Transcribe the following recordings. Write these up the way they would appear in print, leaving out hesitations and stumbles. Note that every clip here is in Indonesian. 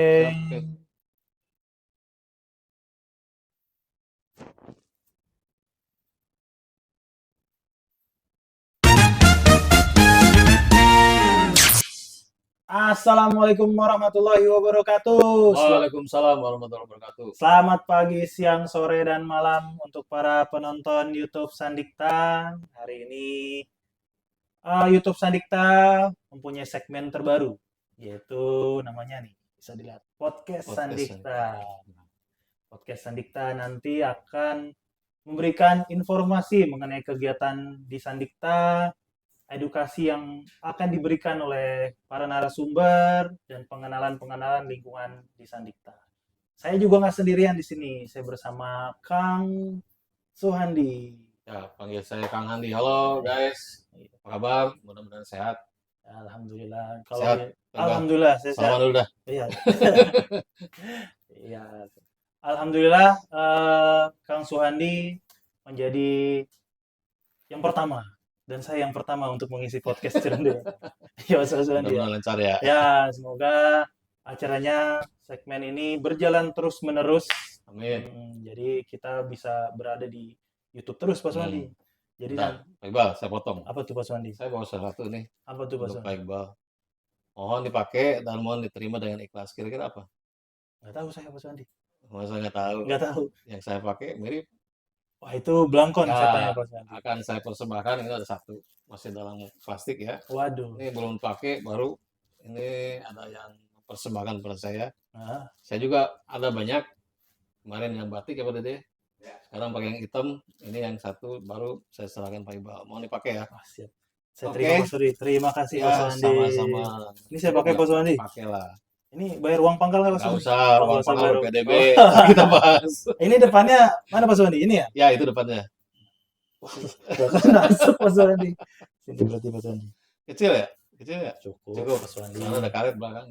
Siap, oke. Assalamualaikum warahmatullahi wabarakatuh. Waalaikumsalam warahmatullahi wabarakatuh. Selamat pagi, siang, sore, dan malam untuk para penonton YouTube Sandikta. Hari ini YouTube Sandikta mempunyai segmen terbaru, yaitu namanya nih, bisa dilihat, Podcast Podcast Sandikta. Podcast Sandikta nanti akan memberikan informasi mengenai kegiatan di Sandikta, edukasi yang akan diberikan oleh para narasumber, dan pengenalan-pengenalan lingkungan di Sandikta. Saya juga nggak sendirian di sini. Saya bersama Kang Suhandi. Ya, panggil saya Kang Handi. Halo guys, apa kabar? Mudah-mudahan sehat. Alhamdulillah. Kalau Sehat, Bang. Alhamdulillah saya sehat. Salaman dulu dah. Iya. Iya. Alhamdulillah Kang Suhandi menjadi yang pertama dan saya yang pertama untuk mengisi podcast Cirende. Ya, Mas Suhandi ya. Mudah-mudahan lancar ya. Ya, semoga acaranya segmen ini berjalan terus-menerus. Amin. Jadi kita bisa berada di YouTube terus, Pak Suwandi. Jadi Bentar, Pak Iqbal, saya potong. apa tuh, Pak Suwandi? Saya bawa sesuatu nih Apa tuh, Pak untuk Pak Suwandi? Iqbal. Mohon dipakai dan mohon diterima dengan ikhlas. Kira-kira apa? Nggak tahu saya, Pak Suwandi. Masa nggak tahu. Nggak tahu. Yang saya pakai mirip. Wah, itu belangkon Ya, saya tanya, Pak Suwandi. akan saya persembahkan. Ini ada satu, masih dalam plastik ya. Waduh. Ini belum pakai, baru ini ada yang persembahkan pada saya. Nah, Saya juga ada banyak. Kemarin yang batik ya Pak Dede. Sekarang pakai yang hitam. Ini yang satu baru saya serahkan Pak Iqbal. Mau dipakai ya? wah, siap. Saya Oke. terima, Pak Suwandi. Terima kasih, Pak Ya, Suwandi. sama-sama. Ini saya pakai, Pak Suwandi. Pakai lah. Ini bayar uang pangkal nggak, Pak Nggak Suwandi? usah, Oh, uang nggak usah pangkal bayar. PDB. Oh. Kita bahas. Ini depannya mana, Pak Suwandi? Ini ya? Ya, itu depannya. Nggak kan masuk, Pak Suwandi. Sini berarti, Pak Suwandi. Kecil ya? Kecil ya? Cukup, Cukup. Pak Suwandi. Karena ada karet belakang.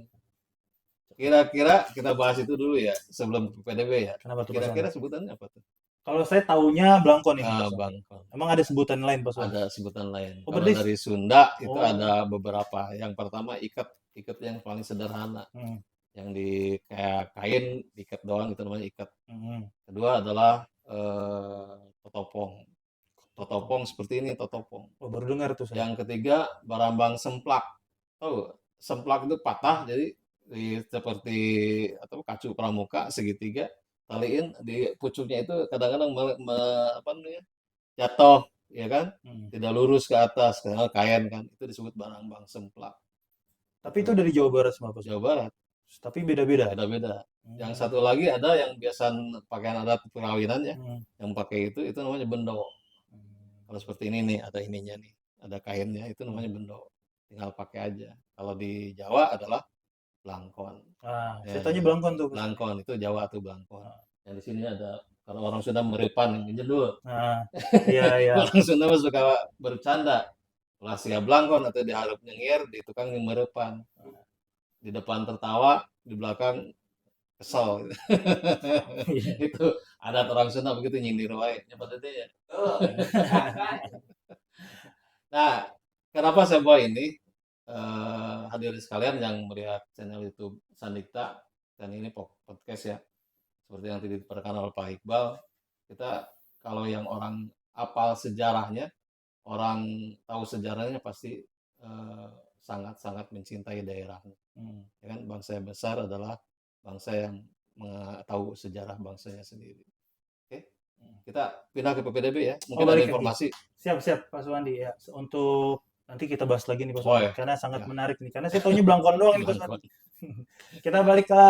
Kira-kira kita bahas itu dulu ya, sebelum ke PDB ya. Kenapa tuh, Pak Kira-kira Suwandi? sebutannya apa tuh? Kalau saya taunya belangkon ini, Pak Ah, Suwandi. Bangkon. Emang ada sebutan lain, Pak Suwandi? Ada sebutan lain. Oh, Kalau berarti dari Sunda itu oh. ada beberapa. Yang pertama ikat, ikat yang paling sederhana. Yang di kayak kain diikat doang itu namanya ikat. Kedua adalah totopong. Totopong seperti ini totopong. Oh, baru dengar tuh saya. Yang ketiga barambang semplak. Tahu? Semplak itu patah jadi seperti atau kacu pramuka segitiga taliin di pucuknya itu kadang-kadang apa namanya? Jatuh, ya kan? Tidak lurus ke atas karena kain kan. Itu disebut barambang semplak. Tapi itu dari Jawa Barat semua, Pak Suwandi? Jawa Barat. Tapi beda-beda? Beda-beda. Yang satu lagi ada yang biasa pakaian adat perkawinan ya. Yang pakai itu namanya bendo. Kalau seperti ini nih, ada ininya nih. Ada kainnya, itu namanya bendo. Tinggal pakai aja. Kalau di Jawa adalah blangkon. Ah, Ya, saya tanya belangkon tuh, Pak. blangkon, itu Jawa tuh blangkon. Yang di sini ada, kalau orang Sunda meripan, yang jedul. Nah, iya, iya. Orang Sunda mah suka bercanda. Lah sia blangkon atau diharap nyengir, di tukang yang meripan. Di depan tertawa, di belakang kesel. Itu ada orang Sunda begitu nyindir wae. Nyebat itu ya. Nah, kenapa saya bawa ini? Hadirin sekalian yang melihat channel YouTube Sandikta dan ini podcast ya. Seperti yang tadi diperkenalkan oleh Pak Iqbal, kita kalau yang orang apal sejarahnya, orang tahu sejarahnya pasti sangat-sangat mencintai daerahnya. Ya kan, bangsa yang besar adalah bangsa yang tahu sejarah bangsanya sendiri. Oke, kita pindah ke PPDB ya. Mungkin ada balik lagi. informasi. Siap, Pak Suwandi ya. Untuk nanti kita bahas lagi nih, Pak Oh, Suwandi. ya. Karena sangat Ya. menarik nih. Karena saya taunya belangkon doang nih, Pak Blangkon. Suwandi. Kita balik ke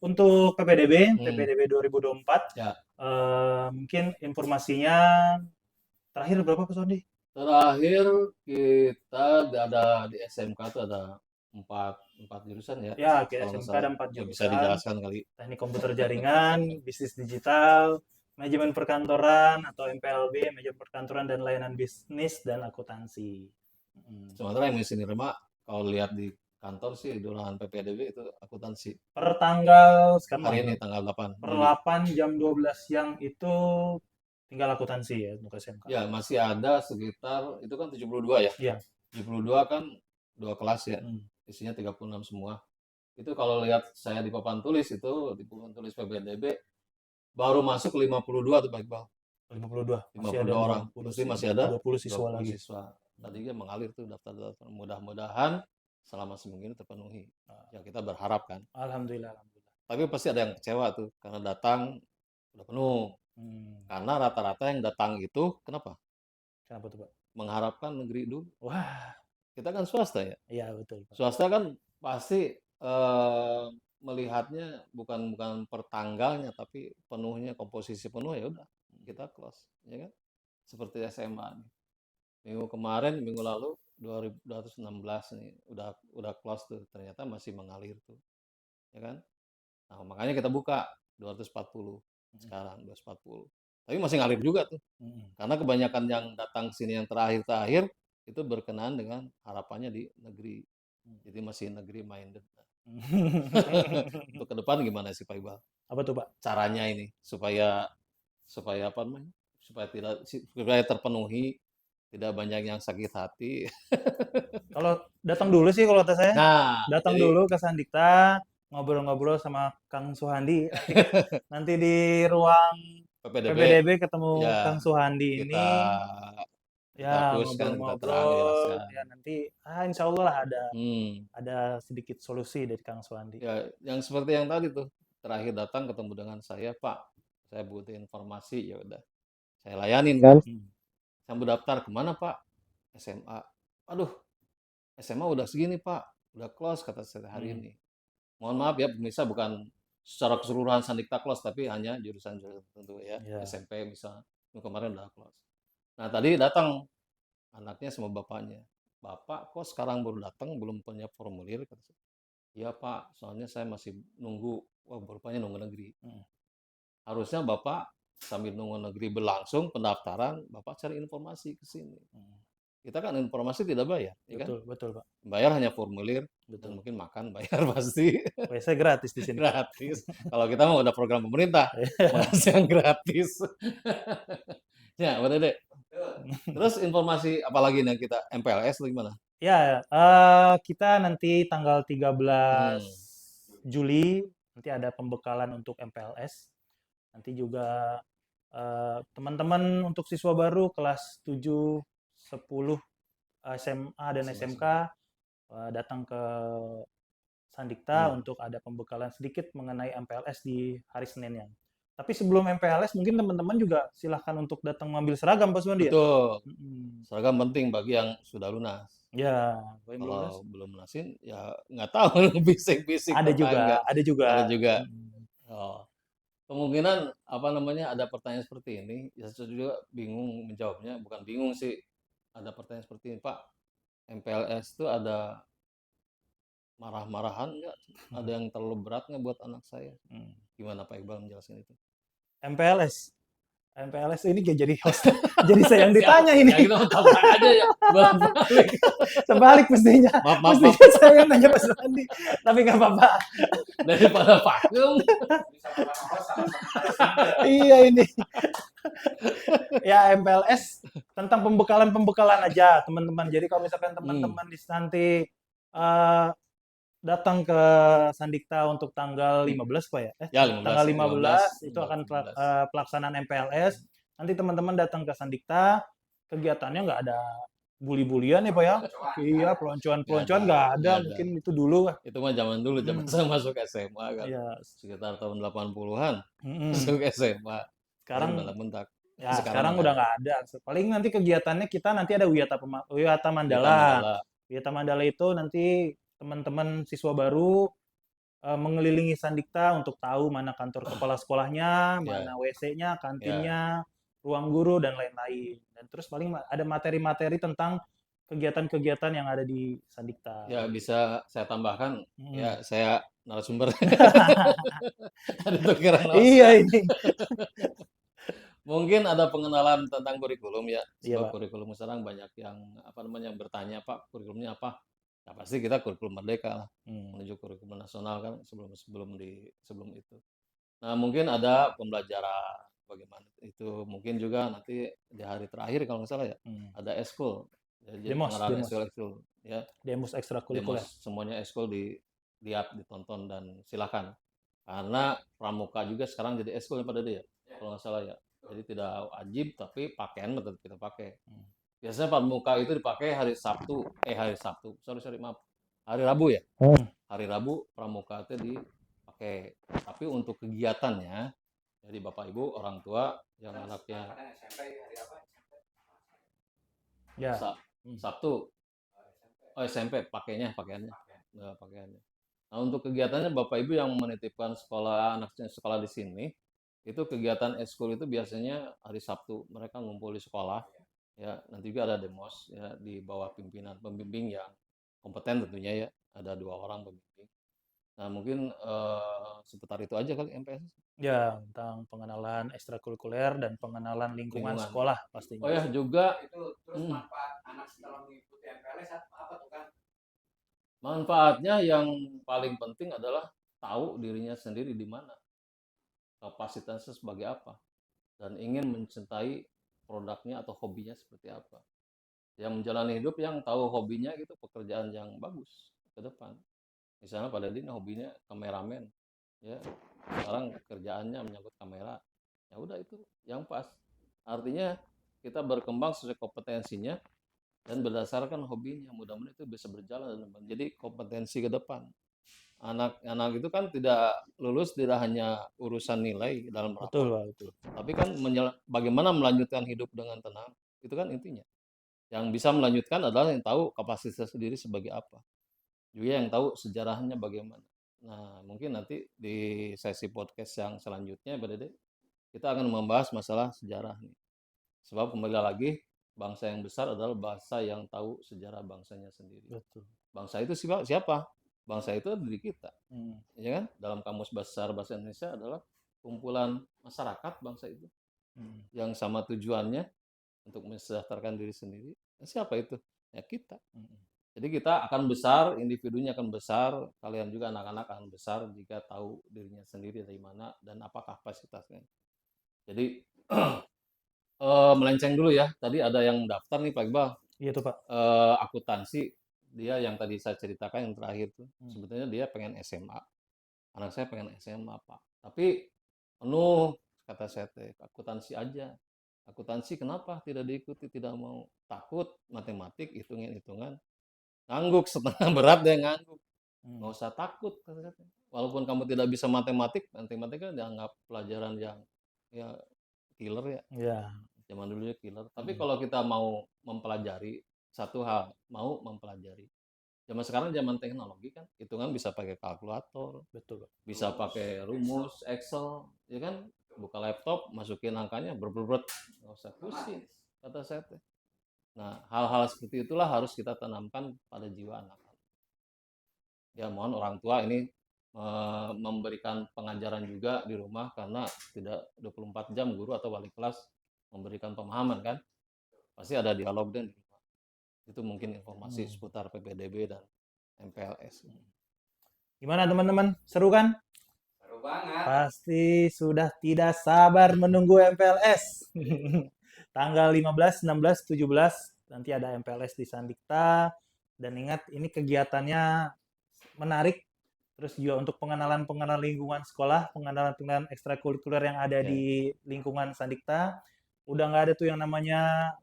untuk PPDB 2024. Ya. Mungkin informasinya terakhir berapa, Pak Suwandi? Terakhir kita ada di SMK tuh ada empat jurusan ya. Ya, ke Kalau nggak SMK salah. ada 4 Ya, jurusan. bisa dijelaskan kali. Teknik komputer jaringan, bisnis digital, manajemen perkantoran atau MPLB, manajemen perkantoran dan layanan bisnis dan akuntansi. Sementara yang mesti nerima kalau lihat di kantor sih di ruangan PPDB itu akuntansi. Per tanggal sekarang Hari ini tanggal 8. per 8 jam 12 siang itu tinggal akuntansi ya untuk SMK. Ya, masih ada sekitar itu kan 72 ya. Iya. 72 kan 2 kelas ya. Isinya 36 semua. itu kalau lihat saya di papan tulis itu, di papan tulis PBDB, baru masuk 52 tuh Pak Iqbal. 52. Masih ada 52 orang. 20 Berarti masih ada 20 siswa 20 lagi. siswa. Tadinya mengalir tuh daftar-daftar. Mudah-mudahan selama seminggu ini terpenuhi. Yang kita berharap kan. Alhamdulillah, alhamdulillah. Tapi pasti ada yang kecewa tuh karena datang udah penuh. Karena rata-rata yang datang itu kenapa? Kenapa tuh, Pak? Mengharapkan negeri dulu. Wah, Kita kan swasta ya. iya betul, Pak. Swasta kan pasti melihatnya bukan per tanggalnya tapi penuhnya komposisi penuh ya udah kita close ya kan seperti SMA nih. Minggu kemarin minggu lalu 2216 nih udah close tuh ternyata masih mengalir tuh ya kan. Nah, makanya kita buka 240 sekarang 240. Tapi masih ngalir juga tuh. Karena kebanyakan yang datang sini yang terakhir-terakhir itu berkenaan dengan harapannya di negeri. Jadi masih negeri minded. Untuk ke depan gimana sih Pak Iqbal? Apa tuh, Pak? Caranya ini supaya supaya apa namanya? Supaya terpenuhi, tidak banyak yang sakit hati. Kalau datang dulu sih kalau kata saya, Nah, datang jadi dulu ke Sandikta, ngobrol-ngobrol sama Kang Suhandi. Nanti di ruang PPDB PPDB ketemu ya Kang Suhandi kita ini, ya hapus kan kita terang ngobrol-ngobrol, jelaskan. ya nanti insya Allah lah Hmm. ada sedikit solusi dari Kang Suhandi. Ya, yang seperti yang tadi tuh, terakhir datang ketemu dengan saya, Pak, saya butuh informasi, ya udah, saya layanin kan. Saya daftar kemana Pak? SMA. Aduh, SMA udah segini Pak, udah close kata saya hari ini. Mohon maaf ya pemirsa, bukan secara keseluruhan Sandikta close, tapi hanya jurusan-jurusan tertentu ya, Ya. SMP misalnya, kemarin udah close. Nah tadi datang anaknya sama bapaknya. Bapak kok sekarang baru datang, belum punya formulir? Kata saya. Iya Pak, soalnya saya masih nunggu, wah rupanya nunggu negeri. Harusnya Bapak sambil nunggu negeri berlangsung pendaftaran, Bapak cari informasi ke sini. Kita kan informasi tidak bayar, ya kan? Betul, betul Pak. Bayar hanya formulir, dan mungkin makan bayar pasti. WC gratis di sini. Gratis. Kalau kita mau udah program pemerintah, masih yang gratis. Ya, Pak Dede. Terus informasi apalagi nih kita MPLS atau gimana? Ya, kita nanti tanggal 13 Juli nanti ada pembekalan untuk MPLS. Nanti juga teman-teman untuk siswa baru kelas 7, 10 SMA dan SMK datang ke Sandikta untuk ada pembekalan sedikit mengenai MPLS di hari Seninnya. Tapi sebelum MPLS mungkin teman-teman juga silahkan untuk datang mengambil seragam Pak Suwandi ya? Betul. Seragam penting bagi yang sudah lunas. Ya, kalau belum lunasin ya nggak tahu bisik-bisik ada juga, ada juga. Ada juga. Oh. Kemungkinan apa namanya ada pertanyaan seperti ini, ya saya juga bingung menjawabnya, bukan bingung sih. Ada pertanyaan seperti ini, Pak, MPLS itu ada marah-marahan nggak? Ada yang terlalu berat nggak buat anak saya? Gimana Pak Iqbal menjelaskan itu? MPLS ini jadi host, jadi saya yang ditanya ini. Ya kita tambah aja ya, balik. Sebalik mestinya. Maaf. Saya yang nanya Pak Suwandi, tapi nggak apa-apa. Daripada vakum. Iya ini. Ya MPLS tentang pembekalan aja teman-teman. Jadi kalau misalkan teman-teman nanti datang ke Sandikta untuk tanggal 15 Pak ya? Ya, 15, tanggal 15 itu akan pelaksanaan MPLS. Nanti teman-teman datang ke Sandikta, kegiatannya nggak ada bully-bulian ya Pak ya? Iya, peloncoan-peloncoan nggak ada, mungkin itu dulu. Itu mah zaman dulu, zaman saya masuk SMA kan. Sekitar tahun 80-an masuk SMA. Sekarang bentak-bentak. Ya, sekarang udah nggak ada. Paling nanti kegiatannya kita nanti ada Wiyata Mandala. Wiyata Mandala itu nanti teman-teman siswa baru mengelilingi Sandikta untuk tahu mana kantor kepala sekolahnya, mana WC-nya, kantinnya, ruang guru, dan lain-lain. Dan terus paling ada materi-materi tentang kegiatan-kegiatan yang ada di Sandikta. Ya, bisa saya tambahkan, ya saya narasumber. Ada tukeran Iya ini. Mungkin ada pengenalan tentang kurikulum ya. Iya, Sebab kurikulum sekarang banyak yang bertanya, Pak, kurikulumnya apa? Ya pasti kita kurikulum merdeka lah. Menuju kurikulum nasional kan sebelum itu. Nah, mungkin ada pembelajaran bagaimana itu. Mungkin juga nanti di hari terakhir kalau nggak salah ya, ada eskul. Jadi Demos. ekskul ya. Demos ekstrakurikuler. Semuanya ekskul lihat, ditonton dan silakan. Karena pramuka juga sekarang jadi eskul ya pada dia, kalau nggak salah ya. Jadi tidak wajib tapi pakaian tetap kita pakai. Biasanya pramuka itu dipakai hari Sabtu, sorry maaf, hari Rabu ya. Hari Rabu pramuka itu dipakai. Tapi untuk kegiatannya, jadi Bapak Ibu, orang tua yang anaknya Ya. Sabtu, SMP pakaiannya. Nah, pakaiannya. Nah, untuk kegiatannya Bapak Ibu yang menitipkan anaknya sekolah di sini, itu kegiatan eskul itu biasanya hari Sabtu mereka ngumpul di sekolah, ya nanti juga ada demos ya di bawah pimpinan pembimbing yang kompeten tentunya ya, ada 2 orang pembimbing. Nah mungkin seputar itu aja kali MPS Ya, tentang pengenalan ekstrakurikuler dan pengenalan lingkungan lingkungan. sekolah Oh pastinya. ya juga Terus manfaat anak setelah mengikuti MPLS apa tuh kan? manfaatnya yang paling penting adalah tahu dirinya sendiri di mana, kapasitasnya sebagai apa, dan ingin mencintai produknya atau hobinya seperti apa. Yang menjalani hidup yang tahu hobinya gitu, pekerjaan yang bagus ke depan. Misalnya pada Dina hobinya kameramen, ya sekarang kerjaannya menyangkut kamera, ya udah itu yang pas. Artinya kita berkembang sesuai kompetensinya dan berdasarkan hobinya, mudah-mudahan itu bisa berjalan dan menjadi kompetensi ke depan. Anak-anak itu kan tidak lulus tidak hanya urusan nilai dalam Betul, rapor, Pak, betul. tapi kan bagaimana melanjutkan hidup dengan tenang, itu kan intinya. Yang bisa melanjutkan adalah yang tahu kapasitas sendiri sebagai apa, juga yang tahu sejarahnya bagaimana. Nah, mungkin nanti di sesi podcast yang selanjutnya, Pak Dede, kita akan membahas masalah sejarah nih. Sebab kembali lagi, bangsa yang besar adalah bangsa yang tahu sejarah bangsanya sendiri. Betul. Bangsa itu siapa? Bangsa itu diri kita. Hmm. Ya kan? Dalam kamus besar bahasa Indonesia adalah kumpulan masyarakat bangsa itu. Yang sama tujuannya untuk mensejahterakan diri sendiri. Siapa itu? Ya kita. Jadi kita akan besar, individunya akan besar, kalian juga anak-anak akan besar jika tahu dirinya sendiri dari mana dan apa kapasitasnya. Jadi melenceng dulu ya. Tadi ada yang daftar nih Pak Iqbal. Iya tuh Pak. Akuntansi, dia yang tadi saya ceritakan yang terakhir tuh. Sebetulnya dia pengen SMA. Anak saya pengen SMA Pak. Tapi penuh kata saya teh akuntansi aja. Akuntansi kenapa tidak diikuti, tidak mau? Takut matematik, hitungan-hitungan. Ngangguk setengah berat dia ngangguk. Nggak usah takut kata saya. Walaupun kamu tidak bisa matematik kan dianggap pelajaran yang ya killer ya. Iya. Zaman dulunya killer. Tapi kalau kita mau mempelajari satu hal, mau mempelajari. Zaman sekarang zaman teknologi kan, hitungan bisa pakai kalkulator, Betul, Pak. bisa pakai rumus, Excel, ya kan? Buka laptop, masukin angkanya, nggak usah pusing, kata saya teh. Nah, hal-hal seperti itulah harus kita tanamkan pada jiwa anak-anak. Ya, mohon orang tua ini memberikan pengajaran juga di rumah karena tidak 24 jam guru atau wali kelas memberikan pemahaman kan. Pasti ada dialog dan di rumah. Itu mungkin informasi seputar PPDB dan MPLS. Gimana teman-teman? Seru kan? Seru banget. Pasti sudah tidak sabar menunggu MPLS. Tanggal 15, 16, 17 nanti ada MPLS di Sandikta. Dan ingat ini kegiatannya menarik. Terus juga untuk pengenalan lingkungan sekolah, pengenalan ekstrakurikuler yang ada di lingkungan Sandikta. Udah nggak ada tuh yang namanya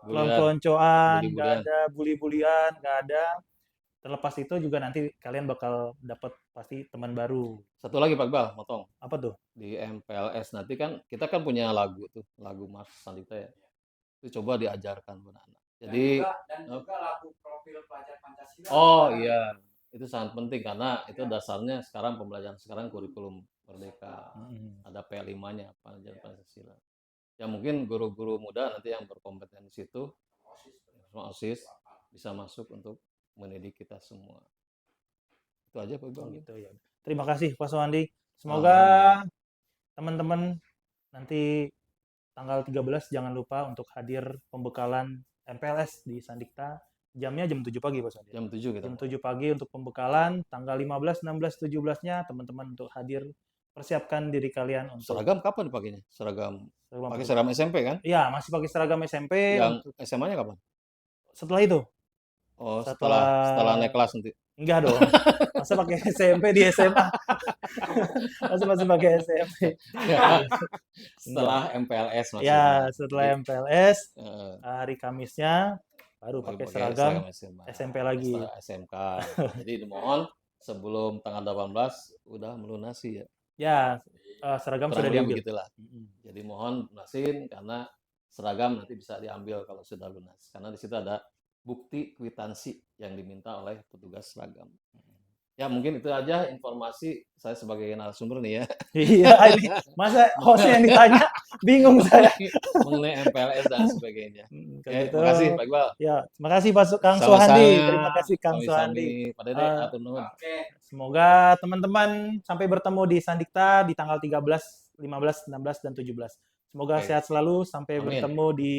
peloncoan, nggak ada bully-bulian, nggak ada. Terlepas itu juga nanti kalian bakal dapat pasti teman baru. Satu lagi Pak Iqbal, motong. Apa tuh? Di MPLS nanti kan kita kan punya lagu tuh, lagu Mas Sandikta ya. Itu coba diajarkan buat anak. Jadi dan juga lagu profil pelajar Pancasila. Oh iya, itu sangat penting karena itu dasarnya sekarang pembelajaran sekarang kurikulum merdeka. Ada P5-nya pelajaran Pancasila. Ya mungkin guru-guru muda nanti yang berkompeten di situ, OSIS bisa masuk untuk mendidik kita semua. Itu aja Pak Iqbal. Gitu ya. Terima kasih Pak Suwandi. Semoga teman-teman nanti tanggal 13 jangan lupa untuk hadir pembekalan MPLS di Sandikta. Jamnya jam 7 pagi Pak Suwandi. Jam 7 gitu. Jam 7 pagi untuk pembekalan. Tanggal 15, 16, 17-nya teman-teman untuk hadir. Persiapkan diri kalian untuk seragam kapan dipakainya? Pakai seragam SMP kan? Iya, masih pakai seragam SMP. Yang SMA-nya kapan? Setelah itu. Oh, setelah naik kelas nanti. Enggak dong. Masa pakai SMP di SMA? Masa masih pakai SMP? Setelah MPLS Ya, maksudnya. setelah Jadi, MPLS, eh, hari Kamisnya baru baru pakai pakai seragam SMA. SMP lagi. Setelah SMK. Jadi dimohon sebelum tanggal 18 udah melunasi ya. Ya, seragam Kurang sudah lebih diambil. begitulah. Jadi mohon lunasin karena seragam nanti bisa diambil kalau sudah lunas. Karena di situ ada bukti kwitansi yang diminta oleh petugas seragam. Ya mungkin itu aja informasi saya sebagai narasumber nih ya. Iya, ini masa hostnya yang ditanya, bingung saya. Mengenai MPLS dan sebagainya. Kalau gitu, Makasih Pak Iqbal. ya, terima kasih Pak Kang Sama-sama. Sohandi. Terima kasih Kang Sohandi. Sami-sami. Pak Dede, Eh, atur nuhun. Oke. Semoga teman-teman sampai bertemu di Sandikta di tanggal 13, 15, 16, dan 17. Semoga Oke. sehat selalu sampai Amin. bertemu di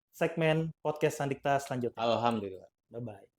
segmen podcast Sandikta selanjutnya. Alhamdulillah. Bye-bye.